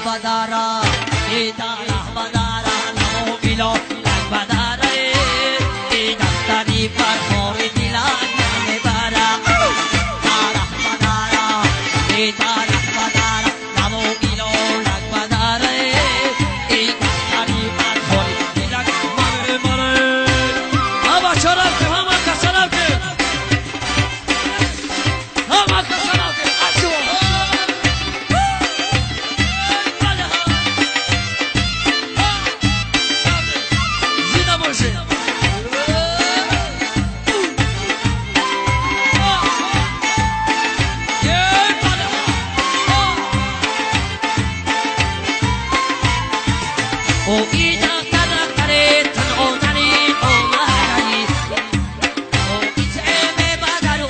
بدارا ایتا بدارا نمو بیلو بدارا ای دفتری پر خوری دیلان نمیبارا تارا بدارا ایتا بدارا نمو بیلو بدارا ای دفتری پر خوری دیلان نمیبارا آبا چرا که همه کسرم که همه کسرم که اشو O ida kana kare tan onani o mahari o iseme badaru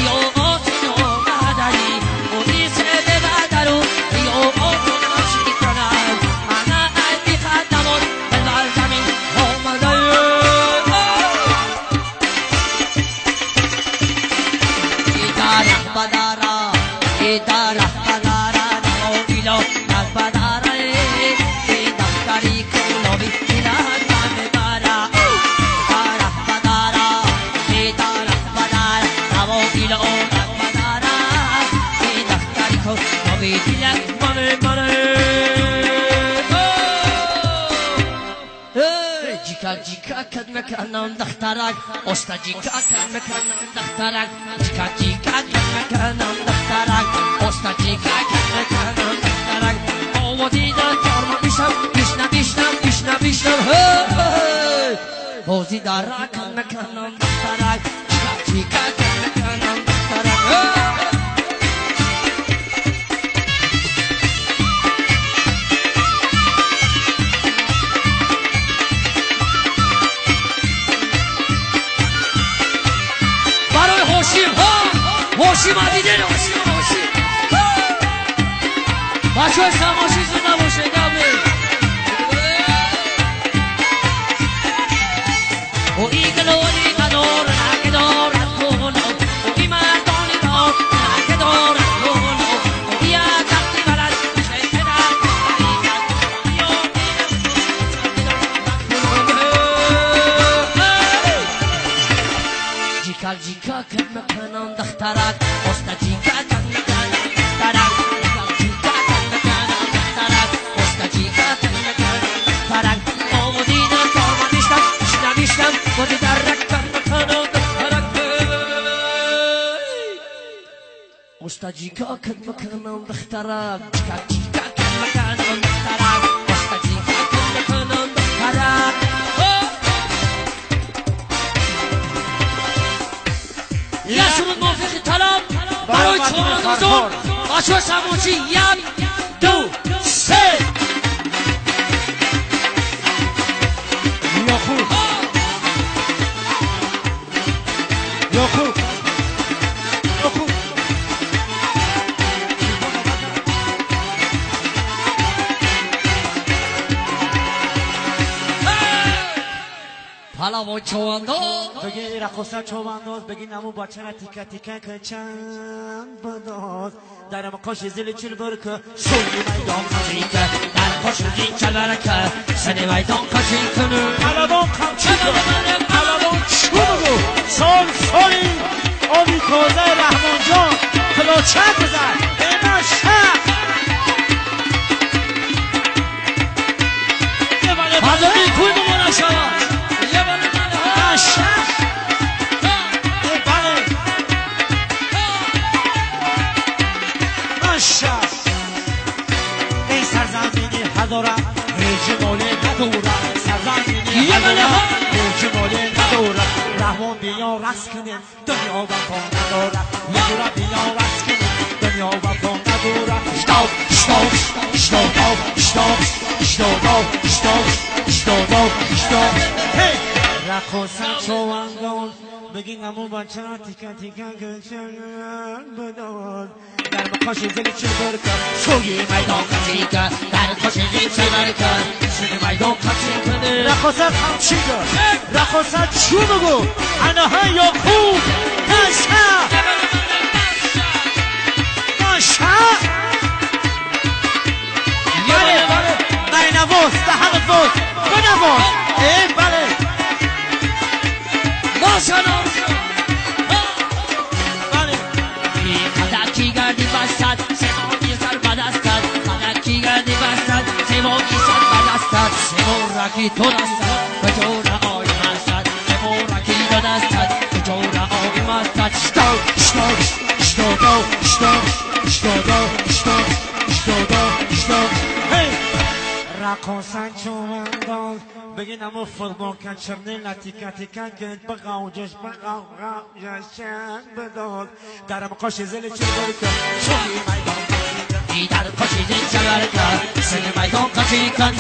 yo otno mahari o iseme badaru yo otno shikana ana albi khadamon bal zamin ho madayo idara badara no ilo badara Jika kan mekanam daftarak osta jika kan mekanam daftarak jika kan mekanam daftarak osta jika kan mekanam daftarak ovodida torma bishna hey ovodida kan mekanam daftarak jika kan mekanam daftarak هوشی مدیده هوشی بچه های سماشی زنده باشه دمه و ایگلونی قدار نگدار کنو و ای مردانی دار نگدار کنو و بیا تقلی بلد شیطنت جیکا کن مکنم دخترک استا جیکا کن مکنم دخترک جیکا کن مکنم دخترک استا جیکا کن مکنم دخترک آمودینا کارما میشتم بودی درک کن مکنم دخترک استا جیکا کن مکنم دخترک جیکا کن مکنم دخترک استا جیکا کن مکنم دخترک یشون موفقی طلب برای چهارمزون بچه سماچی یک دو سه یا خوب پلاو چوانداز بگی رقصه چوانداز بگی نمو با چرا تیکه تیکه که چند بداز در مقاش زل چل برکه سوی میدان کچیکه در پاش این چل برکه سنی میدان کچیکنه علبان کمچیکه علبان چونگو سالی آبی تازه رحمان جان کلاچه بزن به من شخ مردمی کوی بمونه شما ای سرزمینی هزارم رجماله ندارم سرزمینی هزارم رجماله ندارم رحمان بیا رس کنه دنیا وفا ندارم یه بیا رس کنه دنیا وفا ندارم رقصه چوانگان بگی نمو بچه را تیکه تیکه گشن بدان در مقاش زل چه برکن سوی میدان کچیکه در پاش این چل برکه سنی میدان کچیکنه رقصه کمچیگه رقصه چو بگو انها یا خوب نشه نشه کن بله ماشاءالله بله مدکی گردی بستد سماقی سر بدستد مدکی گردی بستد سماقی سر بدستد سمورکی تو دستد کجور آی مستد سمورکی تو دستد کجور آی مستد شتو رقصن چومندان بگین امو فوتبال کن چرنی لطیکتی کن که بقاو جش بقاو جشن بداد درم قاش زل چه برکن شوی میدان دیدر کشیدی جلال کرد سن میدان کشی کن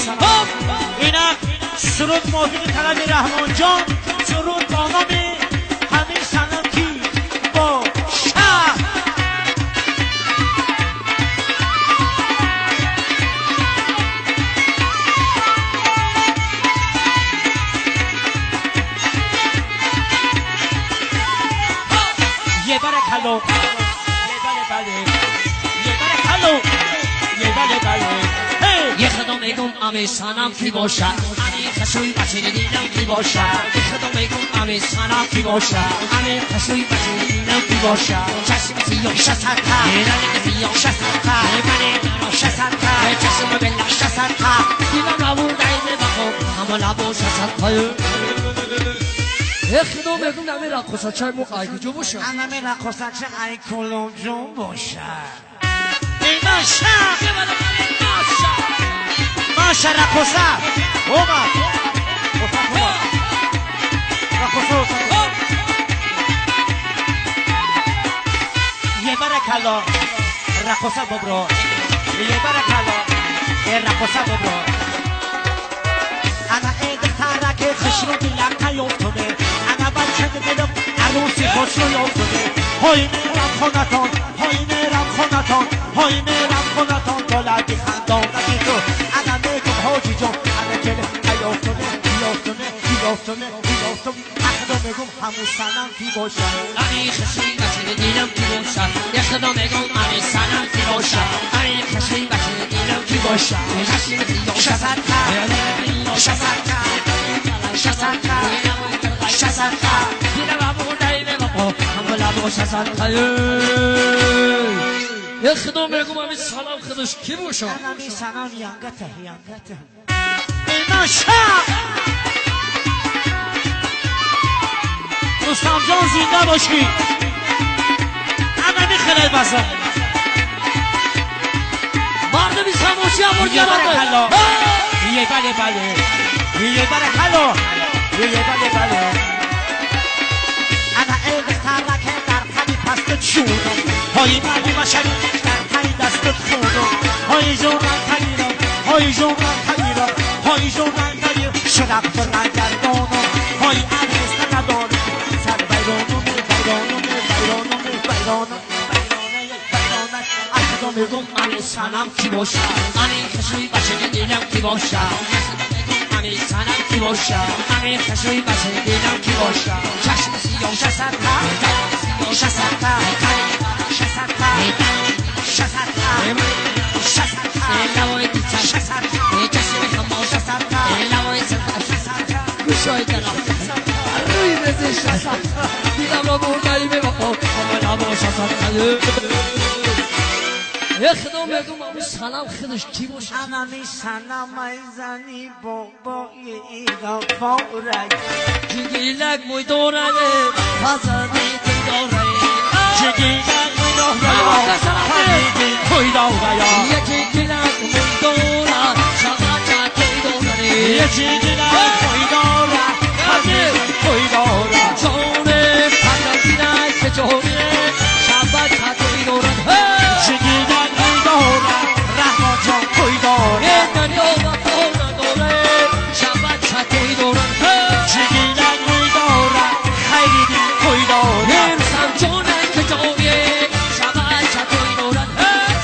اینا سرود موفق طلب رحمان جان سرود با نام همین سنم کی با شهر یه برک هلو یه برک هلو یه خدا میگم امی سنم کی باشد امی خشوی بچه دیدم کی باشد یه خدا میگم امی سنم کی باشد امی خشوی بچه دیدم کی باشد چشم سیاه شسرتا یه سیاه شسرتا من شسرتا چشم بلا شسرتا دیدم نبود عیده بخو همه لبو شسرتا یه خدا میگم امی رقصا چه موقعی جو باشد امی رقصا چه ای کلوم جون باشد اینا شهر ماشا رقصا اومد یه برکلا رقصا ببرو یه برکلا رقصا ببرو انا عید ترک خشرو دیلم نیفتونه انا بچه دلم عروسی خوش رو یفتونه های میرم خونتان های میرم خونتان های میرم خونتان دولت خندان نگی تو انا میگم حاجی جان انا کله یفتونه اخدا میگم همون سنم کی باشه امی خشوی بچه دیدم کی باشد یه خدا میگم امی سنم کی باشد امی خشوی بچه دیدم کی باشد چشم سیاه شسرتا دیدم ابو دایمه بابا همه لبو شسرتا یه خدا میگم امی سلام خودش کی باشد امی سنم یانگته اینا شب رستم جان زنده باشی انا میخلال بزن مرد بی سموشی هم یه برکلا یه برکلا انا ایغ ترکه در خمی پست چونم های مردی بشری در تایی دستت خونم های جونم تگیرم شرق برن گردانم های عریست ندارم سر بیرانم اخدا میگم امی سنم کی باشد امی خشوی بچه دیدم کی باشد امی سنم کی باشد امی خشوی بچه دیدم کی باشد چشم سیاه شسرتا لبای دیچم چشم خمام لبای سرتا گوشای دلم روی بزش شسرتا دیدم را بردایی به بابا همه لبا شسرتا یه خدا میگم امی سنم خودش کی باشد امی سنم ایزنی بابا اینا فورک جگیلک موی دورنه پزنی تنداره جگیلک موی دورنه یکی گیلک موی دورن شبچه توی دورنه یکی گیلک موی دورن جونه پزنی که جونه شبچه توی دورن جگیلک موی دورن رحمان جان توی دورن دنیا و دورن دوره شبچه توی دورن جگیلک موی دورن خیلی دی توی دورن جونه که جونه شبچه توی دورن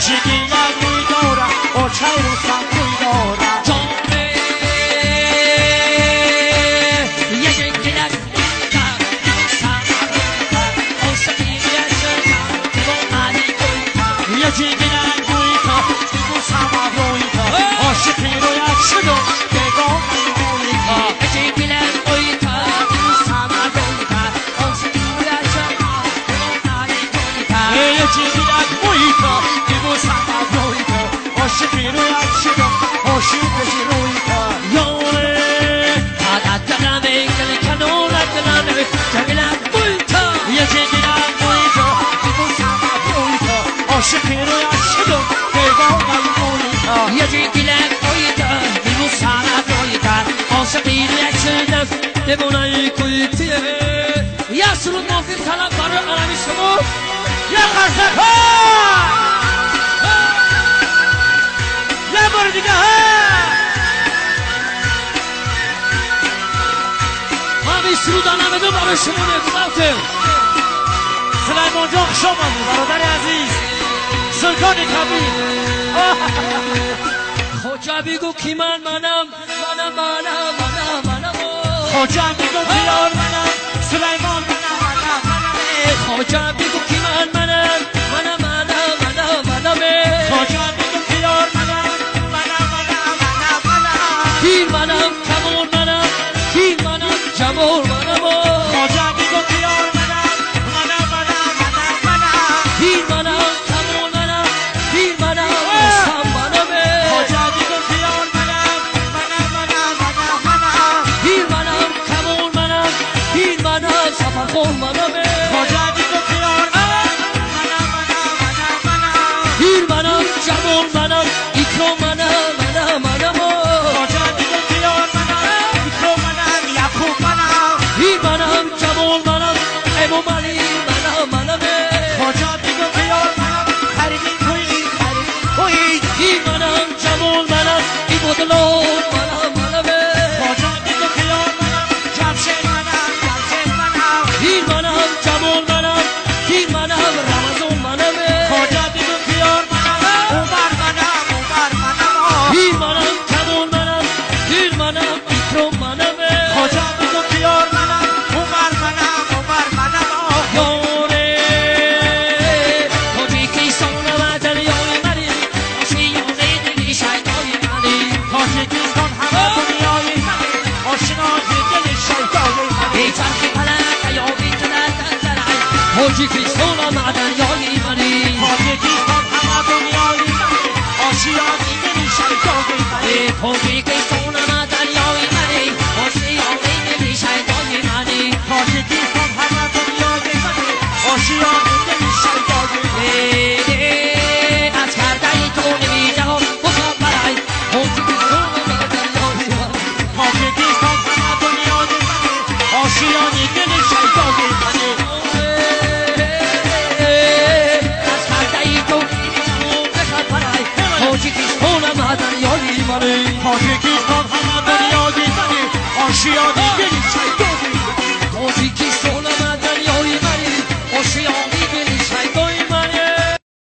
جگیلک موی دورن او چای روستم توی دورن جونه یکی گیلک یکی گیلک موی تا بگو سما روی تا عاشقی رو یک شدو بگو موی تا عاشقی رویت شدم عاشقی رویت یاره عادت دلم گل کنولت دلم جگلت بویتا یکی گیرم رویت میبوسم رویت عاشقی رویت شدم دیوانه رویت یکی گلت بویتا میبوسم رویتا عاشقی رویت شدم دیوانه کویتیه یا سرود نافیر طلب برای عربی شما یه قرصه یه بار دیگه همین سرودانه بده برای شما نگذاته سلیمان جان خوش آمدی برادر عزیز سلطان کبیر خوجا بگو کی منم خوجا میگو بیار منم سلیمان منم خوجا بگو کی منم خوجا میگو بیار منم کی منم کمون منم کی منم جمال منم خوجا میگو بیار منم کی منم کمون منم کی منم سام منم خوجا میگو بیار منم کی منم کمون منم کی منم سفرخون منم خوجا میگو بیار هیر منم جمال منم ایکرو منم خوجا میگو بیار میکرو منم یعقوب منم هیر منم جمال منم امام علی منم خوجا میگو بیار خریدی تویی هیر منم جمال منم ای بدلو منم خوجا میگو بیار جمشید منم هیر منم جمال منم هیر منم رمضان منم خوجا میگو بیار عمر منم هیر منم جمال منم هیر منم ایکرو منم خوجا میگو بیار عمر منم یاره توی کی سونم دریای منی آشیانه دلی شیدای منی تاجیکستان همه دنیای منه آشنای دل شیدای منه ای چرخ فلک یا بیتلت درعی توی کی سونم دریای منی تاجیکستان همه دنیای منه آشیانه دل شیدای منه ای توی کی سونم دریای منی آشیانه دلی شیدای منی تاجیکستان همه دنیای منه آشیانه دل شیدای منه از کردن تو نمی‌جهان خوشم برای توی کی سونم دریای منی تاجیکستان همه دنیای منه آشیانه دل شیدای منه از کردن تو خوشم برای توی کی سونم دریای منی تاجیکستان همه دنیای منه آشیانه دل